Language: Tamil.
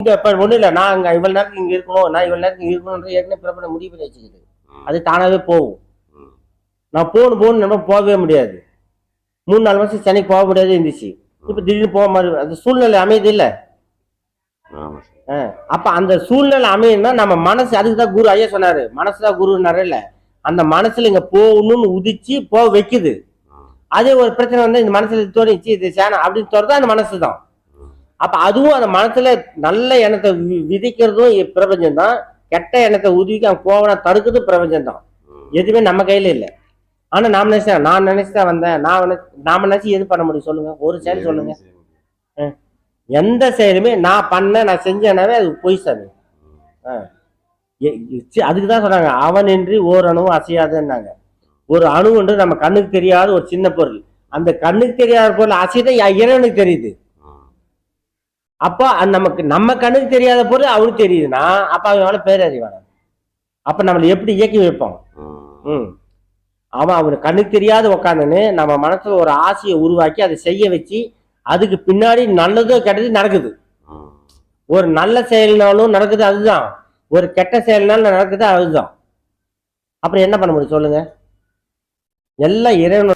இங்க இப்ப ஒண்ணு இல்ல, நான் அங்க இவ்வளவு நேரத்துக்கு இங்க இருக்கணும், நான் இவ்வளவு நேரத்துக்கு இங்க இருக்கணும்ன்ற ஏற்கனவே பிறப்பட முடிவு பண்ணி வச்சுக்குது. அது தானாவே போகும். நான் போகணும் நம்ம போகவே முடியாது. 3-4 வருஷம் சென்னைக்கு போக முடியாது இருந்துச்சு. இப்ப திடீர்னு போக மாதிரி அந்த சூழ்நிலை அமையுது இல்ல. அப்ப அந்த சூழ்நிலை அமையும்னா நம்ம மனசு, அதுக்குதான் குரு ஐயா சொன்னாரு, மனசுதான் குருன்னாரு இல்ல. அந்த மனசுல இங்க போகணும்னு உதிச்சு போக வைக்குது. அதே ஒரு பிரச்சனை வந்து இந்த மனசுல தோணிச்சு இது சேனம் அப்படின்னு சொல்றது அந்த மனசுதான். அப்ப அதுவும் அந்த மனசுல நல்ல எண்ணத்தை விதிக்கிறதும் பிரபஞ்சம் தான், கெட்ட எண்ணத்தை உதவிக்க போவனா தடுக்கிறது பிரபஞ்சம் தான். எதுவுமே நம்ம கையில இல்லை. ஆனா நான் நினைச்சுதான் வந்தேன், நாம நினைச்சு எது பண்ண முடியும் சொல்லுங்க? ஒரு செயல் சொல்லுங்க. எந்த செயலுமே நான் செஞ்சேனாவே அது பொய் சாமி. அதுக்குதான் சொன்னாங்க அவனின்றி ஓர் அணுவும் அசையாதுன்னாங்க. ஒரு அணுன்று நம்ம கண்ணுக்கு தெரியாத ஒரு சின்ன பொருள், அந்த கண்ணுக்கு தெரியாத பொருள் அசைதான் இறைவனுக்கு தெரியுது. அப்போ நமக்கு நம்ம கண்ணுக்கு தெரியாத பொருள் அவனுக்கு தெரியுதுன்னா அப்ப அவன் பேரறிவான. அப்ப நம்மளை எப்படி இயக்கி வைப்போம்? அவனுக்கு கண்ணுக்கு தெரியாத உக்காந்துன்னு நம்ம மனசுல ஒரு ஆசையை உருவாக்கி அதை செய்ய வச்சு அதுக்கு பின்னாடி நல்லதோ கெட்டது நடக்குது. ஒரு நல்ல செயல்னாலும் நடக்குது அதுதான், ஒரு கெட்ட செயல்னாலும் நடக்குது அதுதான். அப்புறம் என்ன பண்ண முடியும் சொல்லுங்க? எல்லாம் இறைவன்